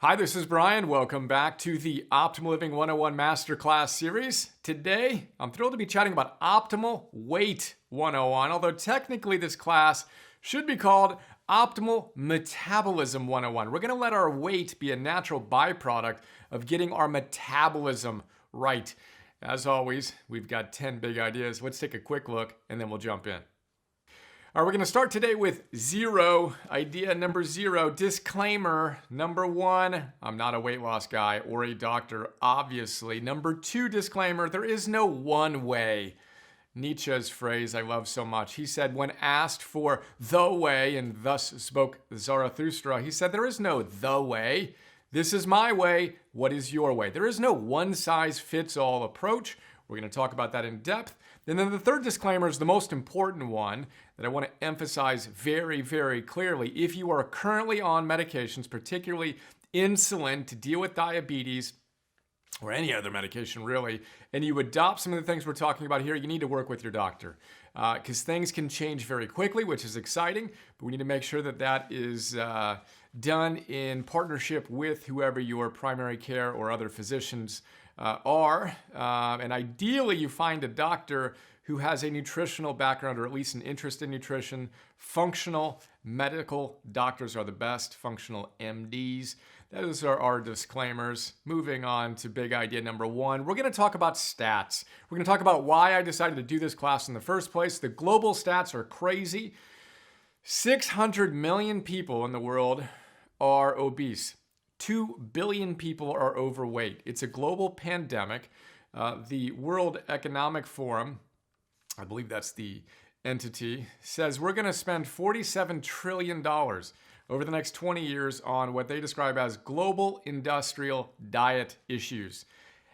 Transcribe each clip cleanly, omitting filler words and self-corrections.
Hi, this is Brian. Welcome back to the Optimal Living 101 Masterclass series. Today, I'm thrilled to be chatting about Optimal Weight 101, although technically this class should be called Optimal Metabolism 101. We're going to let our weight be a natural byproduct of getting our metabolism right. As always, we've got 10 big ideas. Let's take a quick look and then we'll jump in. All right, we're going to start today with idea number 0, disclaimer. Number 1, I'm not a weight loss guy or a doctor, obviously. Number 2, disclaimer, there is no one way. Nietzsche's phrase I love so much. He said, when asked for the way, and thus spoke Zarathustra, he said, there is no the way. This is my way. What is your way? There is no one-size-fits-all approach. We're going to talk about that in depth. And then the third disclaimer is the most important one that I want to emphasize very, very clearly. If you are currently on medications, particularly insulin to deal with diabetes, or any other medication really, and you adopt some of the things we're talking about here, you need to work with your doctor because things can change very quickly, which is exciting, but we need to make sure that that is done in partnership with whoever your primary care or other physicians are. And ideally, you find a doctor who has a nutritional background or at least an interest in nutrition. Functional medical doctors are the best, functional MDs. Those are our disclaimers. Moving on to big idea number 1, we're going to talk about stats. We're going to talk about why I decided to do this class in the first place. The global stats are crazy. 600 million people in the world are obese. 2 billion people are overweight. It's a global pandemic. The World Economic Forum, I believe that's the entity, says we're going to spend $47 trillion over the next 20 years on what they describe as global industrial diet issues.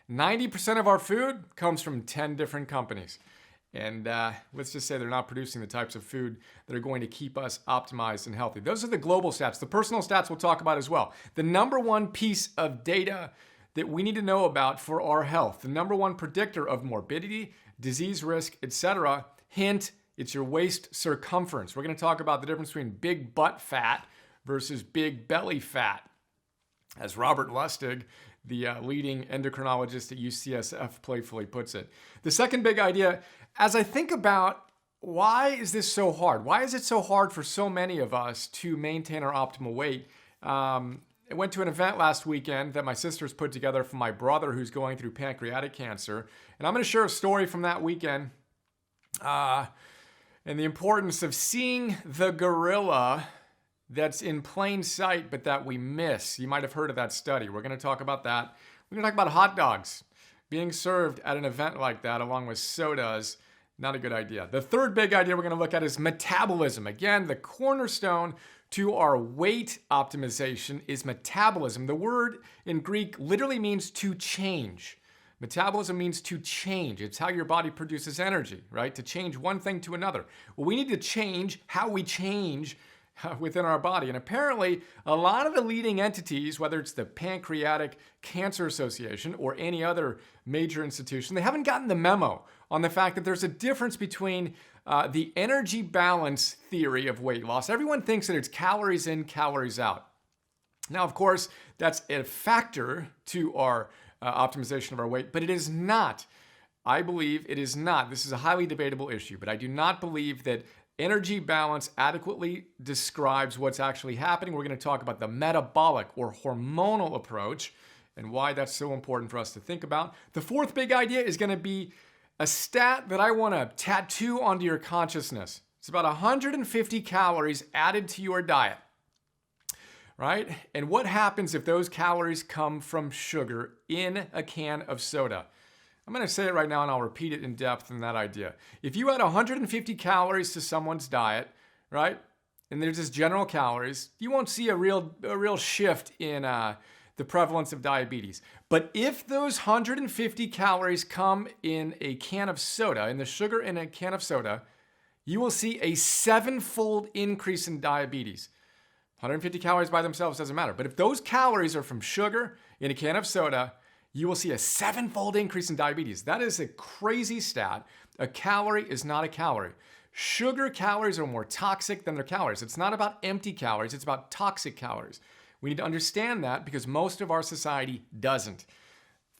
90% of our food comes from 10 different companies. And let's just say they're not producing the types of food that are going to keep us optimized and healthy. Those are the global stats. The personal stats we'll talk about as well. The number one piece of data that we need to know about for our health, the number one predictor of morbidity, disease risk, etc. Hint, it's your waist circumference. We're going to talk about the difference between big butt fat versus big belly fat. As Robert Lustig, the leading endocrinologist at UCSF, playfully puts it. The second big idea, as I think about why is this so hard? Why is it so hard for so many of us to maintain our optimal weight? I went to an event last weekend that my sisters put together for my brother who's going through pancreatic cancer. And I'm going to share a story from that weekend and the importance of seeing the gorilla that's in plain sight, but that we miss. You might have heard of that study. We're going to talk about that. We're going to talk about hot dogs being served at an event like that along with sodas. Not a good idea. The third big idea we're going to look at is metabolism. Again, the cornerstone to our weight optimization is metabolism. The word in Greek literally means to change. Metabolism means to change. It's how your body produces energy, right? To change one thing to another. Well, we need to change how we change within our body. And apparently, a lot of the leading entities, whether it's the Pancreatic Cancer Association or any other major institution, they haven't gotten the memo on the fact that there's a difference between the energy balance theory of weight loss. Everyone thinks that it's calories in, calories out. Now, of course, that's a factor to our optimization of our weight, but it is not. I believe it is not. This is a highly debatable issue, but I do not believe that energy balance adequately describes what's actually happening. We're going to talk about the metabolic or hormonal approach and why that's so important for us to think about. The fourth big idea is going to be a stat that I want to tattoo onto your consciousness. It's about 150 calories added to your diet, right? And what happens if those calories come from sugar in a can of soda? I'm going to say it right now and I'll repeat it in depth in that idea. If you add 150 calories to someone's diet, right, and there's just general calories, you won't see a real shift in the prevalence of diabetes. But if those 150 calories come in a can of soda, in the sugar in a can of soda, you will see a 7-fold increase in diabetes. 150 calories by themselves doesn't matter. But if those calories are from sugar in a can of soda, you will see a 7-fold increase in diabetes. That is a crazy stat. A calorie is not a calorie. Sugar calories are more toxic than their calories. It's not about empty calories, it's about toxic calories. We need to understand that because most of our society doesn't.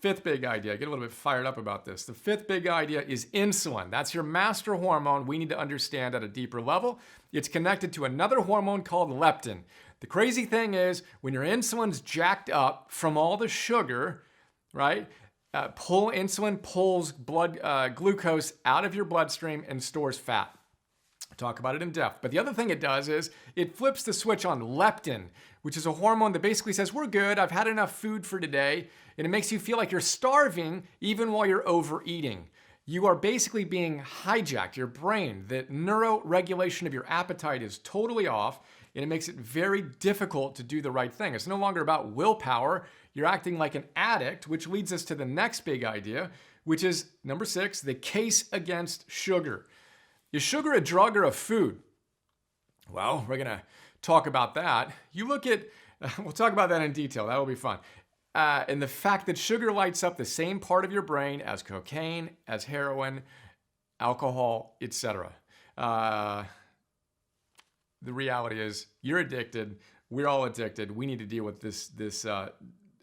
Fifth big idea, I get a little bit fired up about this. The fifth big idea is insulin. That's your master hormone we need to understand at a deeper level. It's connected to another hormone called leptin. The crazy thing is when your insulin's jacked up from all the sugar, right? Insulin pulls glucose out of your bloodstream and stores fat. Talk about it in depth. But the other thing it does is it flips the switch on leptin, which is a hormone that basically says, we're good, I've had enough food for today. And it makes you feel like you're starving even while you're overeating. You are basically being hijacked. Your brain, the neuroregulation of your appetite is totally off, and it makes it very difficult to do the right thing. It's no longer about willpower. You're acting like an addict, which leads us to the next big idea, which is number 6, the case against sugar. Is sugar a drug or a food? Well, we're going to talk about that. You look at, we'll talk about that in detail. That'll be fun. And the fact that sugar lights up the same part of your brain as cocaine, as heroin, alcohol, etc. The reality is you're addicted. We're all addicted. We need to deal with this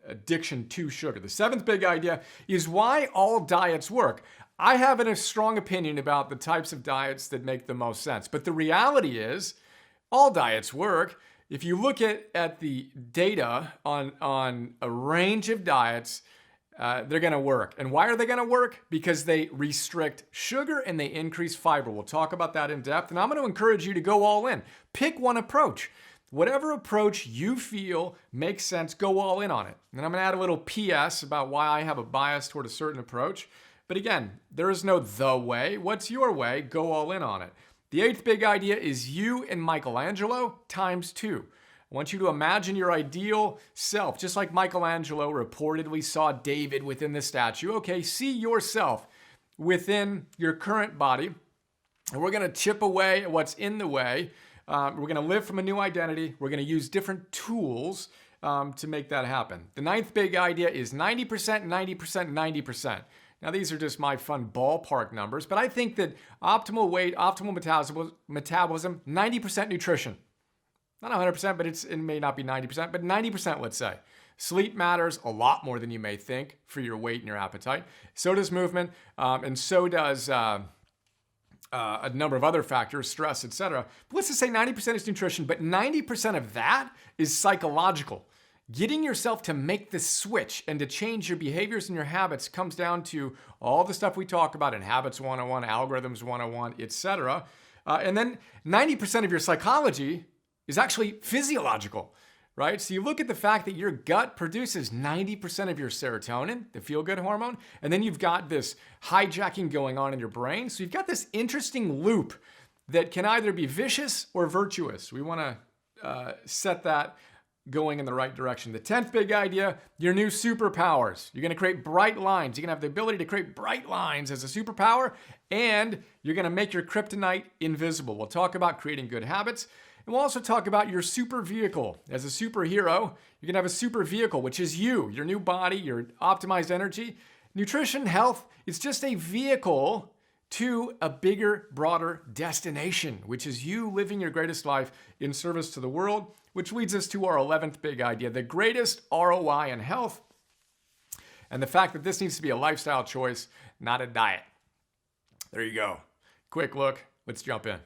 addiction to sugar. The 7th big idea is why all diets work. I have a strong opinion about the types of diets that make the most sense. But the reality is all diets work. If you look at the data on a range of diets, they're going to work. And why are they going to work? Because they restrict sugar and they increase fiber. We'll talk about that in depth. And I'm going to encourage you to go all in. Pick one approach. Whatever approach you feel makes sense, go all in on it. And I'm going to add a little PS about why I have a bias toward a certain approach. But again, there is no the way. What's your way? Go all in on it. The 8th big idea is you and Michelangelo times 2. I want you to imagine your ideal self, just like Michelangelo reportedly saw David within the statue. Okay, see yourself within your current body, and we're going to chip away at what's in the way. We're going to live from a new identity. We're going to use different tools to make that happen. The 9th big idea is 90%, 90%, 90%. Now, these are just my fun ballpark numbers, but I think that optimal weight, optimal metabolism, 90% nutrition. Not 100%, but it may not be 90%, but 90%, let's say. Sleep matters a lot more than you may think for your weight and your appetite. So does movement, and so does a number of other factors, stress, etc. But let's just say 90% is nutrition, but 90% of that is psychological. Getting yourself to make the switch and to change your behaviors and your habits comes down to all the stuff we talk about in Habits 101, Algorithms 101, etc. And then 90% of your psychology is actually physiological, right? So you look at the fact that your gut produces 90% of your serotonin, the feel-good hormone, and then you've got this hijacking going on in your brain. So you've got this interesting loop that can either be vicious or virtuous. We want to set that going in the right direction. The 10th big idea, your new superpowers. You're going to create bright lines. You're going to have the ability to create bright lines as a superpower, and you're going to make your kryptonite invisible. We'll talk about creating good habits, and we'll also talk about your super vehicle. As a superhero, you're going to have a super vehicle, which is you, your new body, your optimized energy. Nutrition, health, it's just a vehicle to a bigger, broader destination, which is you living your greatest life in service to the world, which leads us to our 11th big idea, the greatest ROI in health, and the fact that this needs to be a lifestyle choice, not a diet. There you go. Quick look. Let's jump in.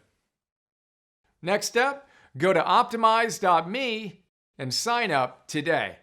Next step, go to optimize.me and sign up today.